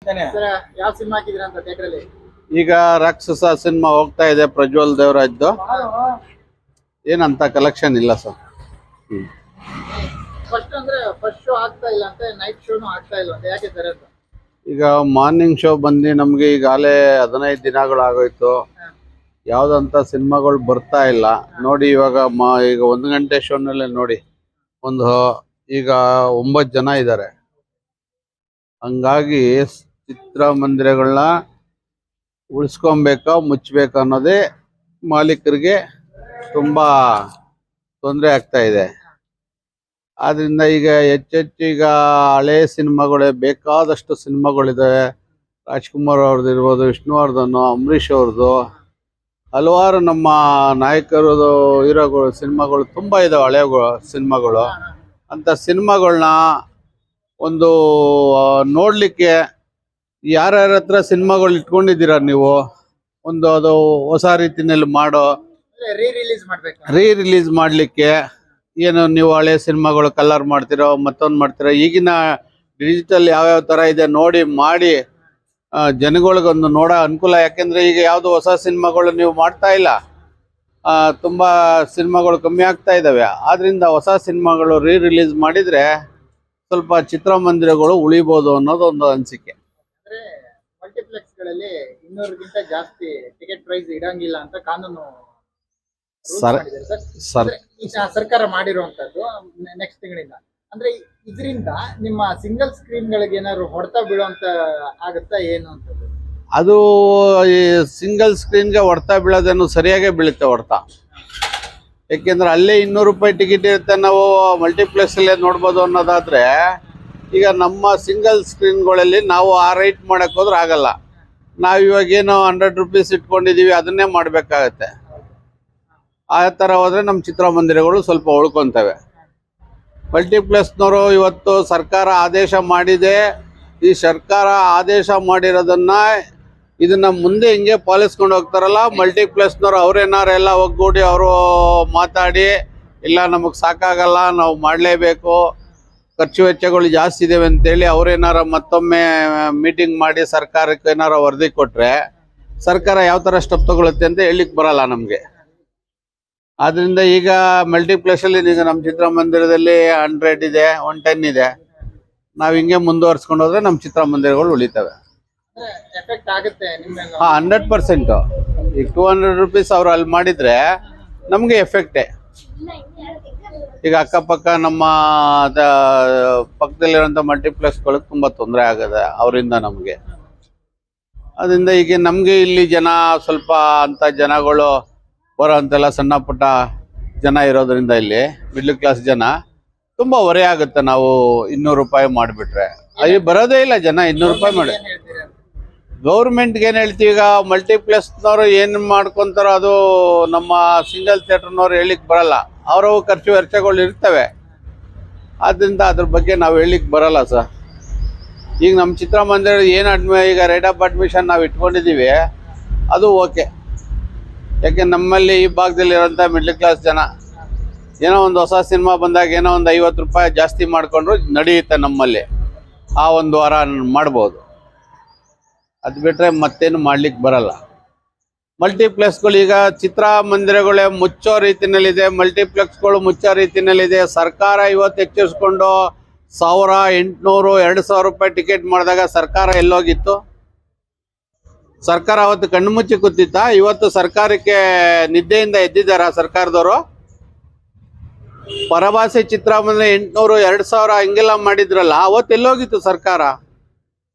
Sir ಯಾವ cinema ಹಾಕಿದ್ರಿ ಅಂತ ಥಿಯೇಟರ್ ಅಲ್ಲಿ? ಈಗ ರಾಕ್ಷಸ ಸಿನಿಮಾ ಹೋಗ್ತಾ ಇದೆ ಪ್ರಜ್ವಲ್ ದೇವರಾಜ್ದು. ಏನಂತ ಕಲೆಕ್ಷನ್ ಇಲ್ಲ ಸರ್. ಫಸ್ಟ್ ಅಂದ್ರೆ ಫಸ್ಟ್ ಶೋ ಆಗ್ತಾ ಇಲ್ಲ ಅಂತ, ನೈಟ್ ಶೋನು ಆಗ್ತಾ ಇಲ್ಲ ಅಂತ, ಯಾಕೆ ಸರ್ ಅಂತ? ಈಗ ಮಾರ್ನಿಂಗ್ ಶೋ ಬಂದು ನಮ್ಗೆ ಈಗಾಗಲೇ 15 ದಿನಗಳಾಗೋಯ್ತು. ಯಾವ್ದಂತ ಸಿನಿಮಾಗಳು ಬರ್ತಾ ಇಲ್ಲ ನೋಡಿ. ಇವಾಗ ಈಗ 1 ಗಂಟೆ ಶೋನಲ್ಲೇ ನೋಡಿ ಈಗ 9 ಜನ ಇದ್ದಾರೆ. ಹಂಗಾಗಿ ಚಿತ್ರಮಂದಿರಗಳನ್ನ ಉಳಿಸ್ಕೊಬೇಕಾ ಮುಚ್ಚಬೇಕು ಅನ್ನೋದೇ ಮಾಲೀಕರಿಗೆ ತುಂಬಾ ತೊಂದರೆ ಆಗ್ತಾ ಇದೆ. ಆದ್ರಿಂದ ಈಗ ಹೆಚ್ಚೆಚ್ಚು ಈಗ ಹಳೆ ಸಿನಿಮಾಗಳೇ ಬೇಕಾದಷ್ಟು ಸಿನಿಮಾಗಳಿದ್ದಾವೆ. ರಾಜ್ಕುಮಾರ್ ಅವ್ರದ್ದು ಇರ್ಬೋದು, ವಿಷ್ಣುವರ್ಧನ್, ಅಂಬರೀಷ್ ಅವ್ರದ್ದು, ಹಲವಾರು ನಮ್ಮ ನಾಯಕರದು ಹೀರೋಗಳು ಸಿನಿಮಾಗಳು ತುಂಬ ಇದಾವೆ. ಹಳೆ ಸಿನಿಮಾಗಳು ಅಂತ ಸಿನಿಮಾಗಳನ್ನ ಒಂದು ನೋಡ್ಲಿಕ್ಕೆ ಯಾರ್ಯಾರ ಹತ್ರ ಸಿನಿಮಾಗಳು ಇಟ್ಕೊಂಡಿದ್ದೀರಾ ನೀವು, ಅದು ಹೊಸ ರೀತಿಯಲ್ಲಿ ಮಾಡೋ ರೀ ರಿಲೀಸ್ ಮಾಡಲಿಕ್ಕೆ ಏನು ನೀವು ಹಳೆ ಸಿನಿಮಾಗಳು ಕಲರ್ ಮಾಡ್ತಿರೋ ಮತ್ತೊಂದು ಮಾಡ್ತಿರೋ, ಈಗಿನ ಡಿಜಿಟಲ್ ಯಾವ್ಯಾವ ಥರ ಇದೆ ನೋಡಿ ಮಾಡಿ ಜನಗಳಿಗೊಂದು ನೋಡೋ ಅನುಕೂಲ. ಯಾಕೆಂದರೆ ಈಗ ಯಾವುದು ಹೊಸ ಸಿನಿಮಾಗಳು ನೀವು ಮಾಡ್ತಾ ಇಲ್ಲ, ತುಂಬ ಸಿನಿಮಾಗಳು ಕಮ್ಮಿ ಆಗ್ತಾ ಇದ್ದಾವೆ. ಆದ್ದರಿಂದ ಹೊಸ ಸಿನಿಮಾಗಳು ರಿಲೀಸ್ ಮಾಡಿದರೆ ಸ್ವಲ್ಪ ಚಿತ್ರಮಂದಿರಗಳು ಉಳಿಬೋದು ಅನ್ನೋದು ಒಂದು ಅನಿಸಿಕೆ. ಮಲ್ಟಿಪ್ಲೆಕ್ಸ್ಗಳಲ್ಲಿ 200ಗಿಂತ ಜಾಸ್ತಿ ಟಿಕೆಟ್ ಪ್ರೈಸ್ ಇಡಂಗಿಲ್ಲ ಅಂತ ಕಾನೂನು ಸರ್ಕಾರ ಮಾಡಿರುವಂತದ್ದು ನೆಕ್ಸ್ಟ್ ತಿಂಗಳಿಂದ. ಅಂದ್ರೆ ಇದರಿಂದ ನಿಮ್ಮ ಸಿಂಗಲ್ ಸ್ಕ್ರೀನ್ಗಳಿಗೆ ಏನಾದ್ರು ಹೊಡೆತ ಬೀಳುವಂತ ಆಗುತ್ತಾ ಏನು ಅಂತ? ಅದು ಈ ಸಿಂಗಲ್ ಸ್ಕ್ರೀನ್ಗೆ ಹೊಡೆತ ಬೀಳೋದೇನು ಸರಿಯಾಗೇ ಬೀಳುತ್ತೆ ಹೊಡೆತ. ಯಾಕೆಂದ್ರೆ ಅಲ್ಲೇ 200 ರೂಪಾಯಿ ಟಿಕೆಟ್ ಇರುತ್ತೆ, ನಾವು ಮಲ್ಟಿಪ್ಲೆಕ್ಸ್ ಅಲ್ಲೇ ನೋಡ್ಬೋದು ಅನ್ನೋದಾದ್ರೆ, ಈಗ ನಮ್ಮ ಸಿಂಗಲ್ ಸ್ಕ್ರೀನ್ಗಳಲ್ಲಿ ನಾವು ಆ ರೈಟ್ ಮಾಡಕ್ ಹೋದ್ರೆ ಆಗಲ್ಲ. ನಾವು ಇವಾಗೇನೋ 100 ರೂಪೀಸ್ ಇಟ್ಕೊಂಡಿದೀವಿ, ಅದನ್ನೇ ಮಾಡಬೇಕಾಗತ್ತೆ. ಆ ಥರ ಹೋದ್ರೆ ನಮ್ಮ ಚಿತ್ರಮಂದಿರಗಳು ಸ್ವಲ್ಪ ಉಳ್ಕೊತವೆ. ಮಲ್ಟಿಪ್ಲೆಕ್ಸ್ನವರು ಇವತ್ತು ಸರ್ಕಾರ ಆದೇಶ ಮಾಡಿದೆ. ಈ ಸರ್ಕಾರ ಆದೇಶ ಮಾಡಿರೋದನ್ನ ಇದನ್ನ ಮುಂದೆ ಹಿಂಗೆ ಪಾಲಿಸ್ಕೊಂಡು ಹೋಗ್ತಾರಲ್ಲ, ಮಲ್ಟಿಪ್ಲೆಕ್ಸ್ನವ್ರು ಅವ್ರೇನಾರೆಲ್ಲ ಒಗ್ಗೂಡಿ ಅವರು ಮಾತಾಡಿ, ಇಲ್ಲ ನಮಗೆ ಸಾಕಾಗಲ್ಲ, ನಾವು ಮಾಡಲೇಬೇಕು, ಖರ್ಚು ವೆಚ್ಚಗಳು ಜಾಸ್ತಿ ಇದಾವೆ ಅಂತೇಳಿ ಅವ್ರೇನಾರ ಮತ್ತೊಮ್ಮೆ ಮೀಟಿಂಗ್ ಮಾಡಿ ಸರ್ಕಾರಕ್ಕೆ ಏನಾರ ವರದಿ ಕೊಟ್ಟರೆ ಸರ್ಕಾರ ಯಾವ ಥರ ಸ್ಟೆಪ್ ತಗೊಳುತ್ತೆ ಅಂತ ಹೇಳಲಿಕ್ಕೆ ಬರಲ್ಲ ನಮಗೆ. ಆದ್ದರಿಂದ ಈಗ ಮಲ್ಟಿಪ್ಲೆಕ್ಸಲ್ಲಿ ಈಗ ನಮ್ಮ ಚಿತ್ರಮಂದಿರದಲ್ಲಿ 100 ಇದೆ, 110 ಇದೆ. ನಾವು ಹಿಂಗೆ ಮುಂದುವರ್ಸ್ಕೊಂಡು ಹೋದ್ರೆ ನಮ್ಮ ಚಿತ್ರಮಂದಿರಗಳು ಉಳಿತವೆ. 100%. ಈಗ 200 ರೂಪೀಸ್ ಅವ್ರು ಅಲ್ಲಿ ಮಾಡಿದರೆ ನಮಗೆ ಎಫೆಕ್ಟೇ. ಈಗ ಅಕ್ಕಪಕ್ಕ ನಮ್ಮ ಪಕ್ಕದಲ್ಲಿರೋಂಥ ಮಲ್ಟಿಪ್ಲೆಕ್ಸ್ಗಳಿಗೆ ತುಂಬ ತೊಂದರೆ ಆಗಿದೆ ಅವರಿಂದ ನಮಗೆ. ಅದರಿಂದ ಈಗ ನಮಗೆ ಇಲ್ಲಿ ಜನ ಸ್ವಲ್ಪ ಅಂಥ ಜನಗಳು ಬರೋಂತೆಲ್ಲ ಸಣ್ಣ ಪುಟ್ಟ ಜನ ಇರೋದ್ರಿಂದ ಇಲ್ಲಿ ಮಿಡ್ಲ್ ಕ್ಲಾಸ್ ಜನ ತುಂಬ ಹೊರೆ ಆಗುತ್ತೆ. ನಾವು 200 ರೂಪಾಯಿ ಮಾಡಿಬಿಟ್ರೆ ಅಲ್ಲಿ ಬರೋದೇ ಇಲ್ಲ ಜನ. 200 ರೂಪಾಯಿ ಮಾಡಿ ಗೌರ್ಮೆಂಟ್ಗೆ ಏನು ಹೇಳ್ತೀವಿ? ಈಗ ಮಲ್ಟಿಪ್ಲೆಕ್ಸ್ನವರು ಏನು ಮಾಡ್ಕೊತಾರೋ ಅದು ನಮ್ಮ ಸಿಂಗಲ್ ಥಿಯೇಟರ್ನವ್ರು ಹೇಳಿಕ್ಕೆ ಬರಲ್ಲ. ಅವರವು ಖರ್ಚು ವೆಚ್ಚಗಳು ಇರ್ತವೆ. ಆದ್ದರಿಂದ ಅದ್ರ ಬಗ್ಗೆ ನಾವು ಹೇಳಿಕ್ಕೆ ಬರಲ್ಲ ಸರ್. ಈಗ ನಮ್ಮ ಚಿತ್ರಮಂದಿರ ಏನು ಈಗ ರೇಟ್ ಆಫ್ ಅಡ್ಮಿಷನ್ ನಾವು ಇಟ್ಕೊಂಡಿದ್ದೀವಿ, ಅದು ಓಕೆ. ಯಾಕೆ ನಮ್ಮಲ್ಲಿ ಈ ಭಾಗದಲ್ಲಿರೋಂಥ ಮಿಡ್ಲ್ ಕ್ಲಾಸ್ ಜನ ಏನೋ ಒಂದು ಹೊಸ ಸಿನಿಮಾ ಬಂದಾಗ ಏನೋ ಒಂದು 50 ರೂಪಾಯಿ ಜಾಸ್ತಿ ಮಾಡಿಕೊಂಡ್ರು ನಡೆಯುತ್ತೆ ನಮ್ಮಲ್ಲಿ. ಆ ಒಂದು ವಾರ ಮಾಡ್ಬೋದು. ಅದು ಬಿಟ್ಟರೆ ಮತ್ತೇನು ಮಾಡ್ಲಿಕ್ಕೆ ಬರಲ್ಲ. ಮಲ್ಟಿಪ್ಲೆಕ್ಸ್ಗಳು ಈಗ ಚಿತ್ರಮಂದಿರಗಳೇ ಮುಚ್ಚೋ ರೀತಿಯಲ್ಲಿದೆ, ಮಲ್ಟಿಪ್ಲೆಕ್ಸ್ಗಳು ಮುಚ್ಚೋ ರೀತಿಯಲ್ಲಿದೆ. ಸರ್ಕಾರ ಇವತ್ತು ಎಚ್ಚರಿಸ್ಕೊಂಡು 1800 2000 ರೂಪಾಯಿ ಟಿಕೆಟ್ ಮಾಡಿದಾಗ ಸರ್ಕಾರ ಎಲ್ಲೋಗಿತ್ತು? ಸರ್ಕಾರ ಅವತ್ತು ಕಣ್ಣು ಮುಚ್ಚಿ ಕೂತಿತ್ತಾ? ಇವತ್ತು ಸರ್ಕಾರಕ್ಕೆ ನಿದ್ದೆಯಿಂದ ಎದ್ದಿದ್ದಾರಾ ಸರ್ಕಾರದವರು? ಪರಭಾಷೆ ಚಿತ್ರಮಂದಿರ 800 2000 ಹಿಂಗೆಲ್ಲ ಮಾಡಿದ್ರಲ್ಲ, ಅವತ್ತು ಎಲ್ಲೋಗಿತ್ತು ಸರ್ಕಾರ?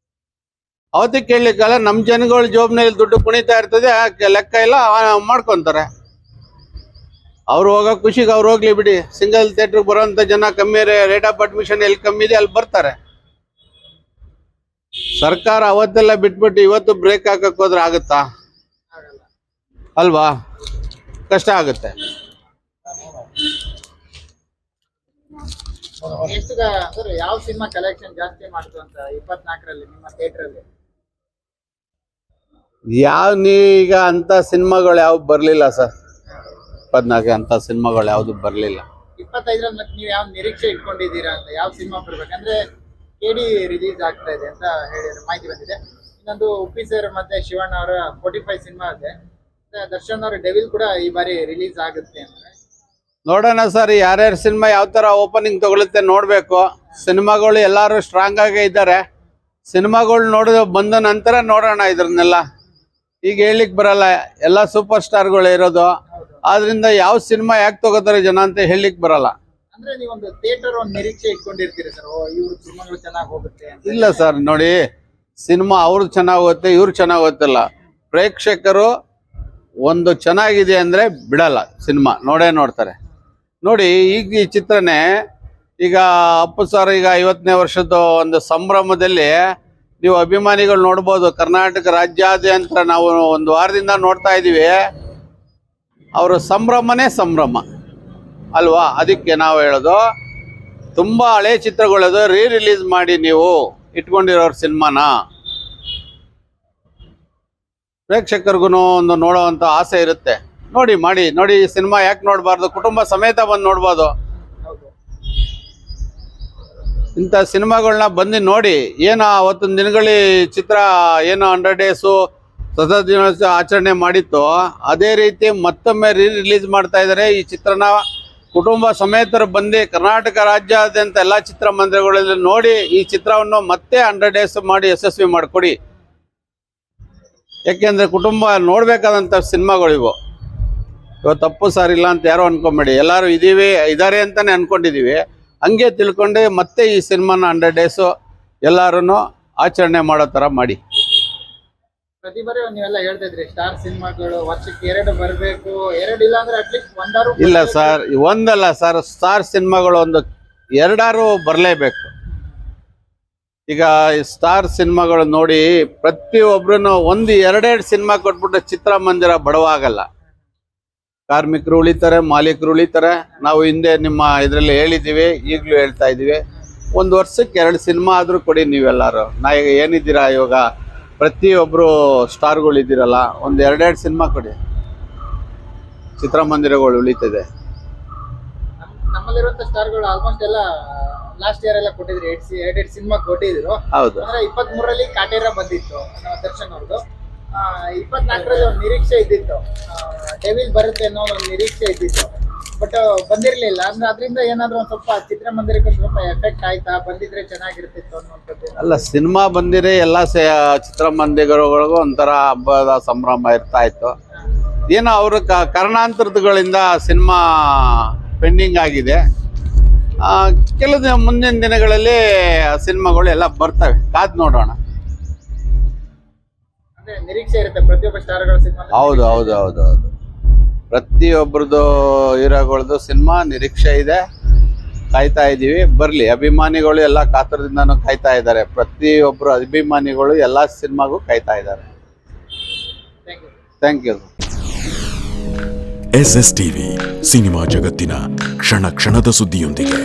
ಅವತ್ತಿಗೆ ಕೇಳಲಿಕ್ಕಲ್ಲ. ನಮ್ಮ ಜನಗಳ ಜೋಬ್ನಲ್ಲಿ ದುಡ್ಡು ಕುಣಿತಾ ಇರ್ತದೆ, ಲೆಕ್ಕ ಇಲ್ಲ, ಮಾಡ್ಕೊತಾರೆ. ಅವ್ರು ಹೋಗೋ ಖುಷಿಗೆ ಅವ್ರು ಹೋಗ್ಲಿ ಬಿಡಿ. ಸಿಂಗಲ್ ಥಿಯೇಟ್ರಿಗೆ ಬರೋಂಥ ಜನ ಕಮ್ಮಿ, ರೇಟ್ ಆಫ್ ಅಡ್ಮಿಷನ್ ಎಲ್ಲಿ ಕಮ್ಮಿ ಇದೆ ಅಲ್ಲಿ ಬರ್ತಾರೆ. ಸರ್ಕಾರ ಅವತ್ತೆಲ್ಲ ಬಿಟ್ಬಿಟ್ಟು ಇವತ್ತು ಬ್ರೇಕ್ ಹಾಕಕ್ಕೆ ಹೋದ್ರೆ ಆಗುತ್ತಾ? ಅಲ್ವಾ? ಕಷ್ಟ ಆಗುತ್ತೆ. ಯಾವ ಸಿನಿಮಾ ಕಲೆಕ್ಷನ್ ಜಾಸ್ತಿ ಮಾಡ್ತು ಅಂತ 24ರಲ್ಲಿ ನಿಮ್ಮ ಥಿಯೇಟರಲ್ಲಿ? ಈಗ ಅಂತ ಸಿನಿಮಾಗಳು ಯಾವ್ದು ಬರಲಿಲ್ಲ ಸರ್. 24 ಅಂತ ಸಿನಿಮಾಗಳು ಯಾವ್ದು ಬರಲಿಲ್ಲ. 25ರಲ್ಲಿ ಮತ್ತೆ ನೀವು ಯಾವ ನಿರೀಕ್ಷೆ ಇಟ್ಕೊಂಡಿದ್ದೀರಾ ಅಂತ? ಯಾವ ಸಿನಿಮಾ ಬರ್ಬೇಕಂದ್ರೆ KD ರಿಲೀಸ್ ಆಗ್ತಾ ಇದೆ ಅಂತ ಹೇಳಿ ಮಾಹಿತಿ ಬಂದಿದೆ. ಇನ್ನೊಂದು ಉಪ್ಪಿ ಸರ್ ಮತ್ತೆ ಶಿವಣ್ಣ ಅವರ 45 ಸಿನಿಮಾ ಇದೆ. ದರ್ಶನ್ ಅವರ ಡೆವಿಲ್ ಕೂಡ ಈ ಬಾರಿ ರಿಲೀಸ್ ಆಗುತ್ತೆ ಅಂದ್ರೆ ನೋಡೋಣ ಸರ್, ಯಾರ್ಯಾರ ಸಿನಿಮಾ ಯಾವ ತರ ಓಪನಿಂಗ್ ತಗೊಳುತ್ತೆ ನೋಡ್ಬೇಕು. ಸಿನಿಮಾಗಳು ಎಲ್ಲಾರು ಸ್ಟ್ರಾಂಗ್ ಆಗೇ ಇದ್ದಾರೆ. ಸಿನಿಮಾಗಳು ಬಂದ ನಂತರ ನೋಡೋಣ ಇದ್ರನ್ನೆಲ್ಲ. ಈಗ ಹೇಳಿಕ್ ಬರಲ್ಲ, ಎಲ್ಲ ಸೂಪರ್ ಸ್ಟಾರ್ಗಳು ಇರೋದು. ಆದ್ರಿಂದ ಯಾವ ಸಿನಿಮಾ ಯಾಕೆ ತಗೋತಾರೆ ಜನ ಅಂತ ಹೇಳಿಕ್ ಬರಲ್ಲ. ಅಂದ್ರೆ ನೀವೊಂದು ಥಿಯೇಟರ್ ಒಂದು ನಿರೀಕ್ಷೆ ಇಟ್ಕೊಂಡಿರ್ತೀರಿ ಸರ್, ಇವ್ರ ಸಿನಿಮಾಗಳು ಚೆನ್ನಾಗಿ ಹೋಗುತ್ತೆ ಅಂತ. ಇಲ್ಲ ಸರ್, ನೋಡಿ, ಸಿನಿಮಾ ಅವ್ರದ್ದು ಚೆನ್ನಾಗಿ ಹೋಗುತ್ತೆ, ಇವ್ರು ಚೆನ್ನಾಗಿ ಹೋಗುತ್ತಲ್ಲ. ಪ್ರೇಕ್ಷಕರು ಒಂದು ಚೆನ್ನಾಗಿದೆ ಅಂದ್ರೆ ಬಿಡಲ್ಲ, ಸಿನಿಮಾ ನೋಡೇ ನೋಡ್ತಾರೆ. ನೋಡಿ, ಈಗ ಈ ಚಿತ್ರನೇ ಈಗ ಅಪ್ಪು ಸರ್ ಈಗ 50ನೇ ವರ್ಷದ ಒಂದು ಸಂಭ್ರಮದಲ್ಲಿ ನೀವು ಅಭಿಮಾನಿಗಳು ನೋಡ್ಬೋದು. ಕರ್ನಾಟಕ ರಾಜ್ಯಾದ್ಯಂತ ನಾವು ಒಂದು ವಾರದಿಂದ ನೋಡ್ತಾ ಇದೀವಿ. ಅವರ ಸಂಭ್ರಮನೇ ಸಂಭ್ರಮ ಅಲ್ವಾ? ಅದಕ್ಕೆ ನಾವು ಹೇಳೋದು, ತುಂಬಾ ಹಳೆ ಚಿತ್ರಗಳದು ರಿಲೀಸ್ ಮಾಡಿ ನೀವು ಇಟ್ಕೊಂಡಿರೋರ ಸಿನಿಮಾನ ಪ್ರೇಕ್ಷಕರಿಗೂ ಒಂದು ನೋಡೋವಂಥ ಆಸೆ ಇರುತ್ತೆ. ಮಾಡಿ ನೋಡಿ, ಈ ಸಿನಿಮಾ ಯಾಕೆ ನೋಡಬಾರ್ದು? ಕುಟುಂಬ ಸಮೇತ ಬಂದು ನೋಡ್ಬೋದು. ಇಂಥ ಸಿನಿಮಾಗಳನ್ನ ಬಂದು ನೋಡಿ. ಏನು ಅವತ್ತಿನ ದಿನಗಳಲ್ಲಿ ಚಿತ್ರ ಏನು 100 ಡೇಸು ಸ್ವತಂತ್ರ ದಿನೋತ್ಸವ ಆಚರಣೆ ಮಾಡಿತ್ತು, ಅದೇ ರೀತಿ ಮತ್ತೊಮ್ಮೆ ರಿಲೀಸ್ ಮಾಡ್ತಾ ಇದ್ದಾರೆ. ಈ ಚಿತ್ರನ ಕುಟುಂಬ ಸಮೇತರು ಬಂದು ಕರ್ನಾಟಕ ರಾಜ್ಯಾದ್ಯಂತ ಎಲ್ಲ ಚಿತ್ರಮಂದಿರಗಳಲ್ಲಿ ನೋಡಿ ಈ ಚಿತ್ರವನ್ನು ಮತ್ತೆ 100 ಡೇಸ್ ಮಾಡಿ ಯಶಸ್ವಿ ಮಾಡಿಕೊಡಿ. ಯಾಕೆಂದರೆ ಕುಟುಂಬ ನೋಡಬೇಕಾದಂಥ ಸಿನಿಮಾಗಳಿವು. ಇವತ್ತು ತಪ್ಪು ಸರ್ ಇಲ್ಲ ಅಂತ ಯಾರು ಅನ್ಕೊಂಬೇಡಿ, ಎಲ್ಲರೂ ಇದ್ದಾರೆ ಅಂತಾನೆ ಅನ್ಕೊಂಡಿದ್ದೀವಿ. ಹಂಗೆ ತಿಳ್ಕೊಂಡು ಮತ್ತೆ ಈ ಸಿನಿಮಾನ 100 ಡೇಸು ಎಲ್ಲರೂ ಆಚರಣೆ ಮಾಡೋ ಥರ ಮಾಡಿ. ಪ್ರತಿ ಬಾರಿ ನೀವೆಲ್ಲ ಹೇಳ್ತಾ ಇದ್ರಿ ಸ್ಟಾರ್ ಸಿನಿಮಾಗಳು ವರ್ಷಕ್ಕೆ 2 ಬರಬೇಕು, 2 ಇಲ್ಲ ಅಂದ್ರೆ ಅಟ್ಲೀಸ್ಟ್ 1 ಇಲ್ಲ ಸರ್, ಒಂದಲ್ಲ ಸರ್, ಸ್ಟಾರ್ ಸಿನಿಮಾಗಳು ಒಂದು 2 ಬರಲೇಬೇಕು. ಈಗ ಸ್ಟಾರ್ ಸಿನಿಮಾಗಳು ನೋಡಿ, ಪ್ರತಿಯೊಬ್ರು 1-2 ಸಿನಿಮಾ ಕೊಟ್ಬಿಟ್ಟು ಚಿತ್ರಮಂದಿರ ಬಡವಾಗಲ್ಲ. ಕಾರ್ಮಿಕರು ಉಳಿತಾರೆ, ಮಾಲೀಕರು ಉಳಿತಾರೆ. ನಾವು ಹಿಂದೆ ನಿಮ್ಮ ಇದರಲ್ಲಿ ಹೇಳಿದ್ದೀವಿ, ಈಗಲೂ ಹೇಳ್ತಾ ಇದ್ದೀವಿ, ಒಂದು ವರ್ಷಕ್ಕೆ 2 ಸಿನಿಮಾ ಆದರೂ ಕೊಡಿ ನೀವೆಲ್ಲರೂ. ನಾ ಈಗ ಏನಿದ್ದೀರಾ, ಇವಾಗ ಪ್ರತಿಯೊಬ್ಬರು ಸ್ಟಾರ್ಗಳು ಇದ್ದೀರಲ್ಲ, ಒಂದು 2 ಸಿನಿಮಾ ಕೊಡಿ, ಚಿತ್ರಮಂದಿರಗಳು ಉಳಿತದೆ. ನಮ್ಮಲ್ಲಿರುವಂತ ಸ್ಟಾರ್ಗಳು ಆಲ್ಮೋಸ್ಟ್ ಎಲ್ಲ ಲಾಸ್ಟ್ ಇಯರ್ ಎಲ್ಲ ಕೊಟ್ಟಿದ್ರು, 2 ಸಿನಿಮಾ ಕೊಟ್ಟಿದ್ರು. ಹೌದು, ಅಂದ್ರೆ 23ರಲ್ಲಿ ಕಾಟೇರ ಬಂದಿತ್ತು ದರ್ಶನ್ ಅವ್ರದ್ದು. 24ರಲ್ಲಿ ಒಂದು ನಿರೀಕ್ಷೆ ಇದ್ದಿತ್ತು, ಡೆವಿಲ್ ಬರುತ್ತೆ ಅನ್ನೋ ಒಂದು ನಿರೀಕ್ಷೆ ಇದ್ದಿತ್ತು. ಬಟ್ ಬಂದಿರ್ಲಿಲ್ಲ. ಅಂದ್ರೆ ಅದರಿಂದ ಏನಾದ್ರು ಒಂದ್ ಸ್ವಲ್ಪ ಚಿತ್ರಮಂದಿರಕ್ಕೆ ಸ್ವಲ್ಪ ಎಫೆಕ್ಟ್ ಆಯ್ತಾ? ಬಂದಿದ್ರೆ ಚೆನ್ನಾಗಿರ್ತಿತ್ತು ಅನ್ನೋಂಥದ್ದು. ಅಲ್ಲ, ಸಿನಿಮಾ ಬಂದಿರೆ ಎಲ್ಲ ಚಿತ್ರಮಂದಿರಗಳಿಗೂ ಒಂಥರ ಹಬ್ಬದ ಸಂಭ್ರಮ ಇರ್ತಾ ಇತ್ತು. ಏನೋ ಅವರು ಕಾರಣಾಂತರಗಳಿಂದ ಸಿನಿಮಾ ಪೆಂಡಿಂಗ್ ಆಗಿದೆ. ಕೆಲವು ಮುಂದಿನ ದಿನಗಳಲ್ಲಿ ಸಿನಿಮಾಗಳು ಎಲ್ಲ ಬರ್ತವೆ, ಕಾದ್ ನೋಡೋಣ. ಅಂದ್ರೆ ನಿರೀಕ್ಷೆ ಇರುತ್ತೆ ಪ್ರತಿಯೊಬ್ಬ ಸ್ಟಾರ್ಗಳ ಸಿನಿಮಾ. ಹೌದು, ಪ್ರತಿಯೊಬ್ಬರದು ಹೀರೋಗಳದ್ದು ಸಿನಿಮಾ ನಿರೀಕ್ಷೆ ಇದೆ. ಕಾಯ್ತಾ ಇದ್ದೀವಿ, ಬರಲಿ. ಅಭಿಮಾನಿಗಳು ಎಲ್ಲ ಕಾತರದಿಂದನೂ ಕಾಯ್ತಾ ಇದ್ದಾರೆ. ಪ್ರತಿಯೊಬ್ಬರು ಅಭಿಮಾನಿಗಳು ಎಲ್ಲ ಸಿನಿಮಾಗೂ ಕಾಯ್ತಾ ಇದ್ದಾರೆ. Thank you. SS TV, cinema ಜಗತ್ತಿನ ಕ್ಷಣ ಕ್ಷಣದ ಸುದ್ದಿಯೊಂದಿಗೆ.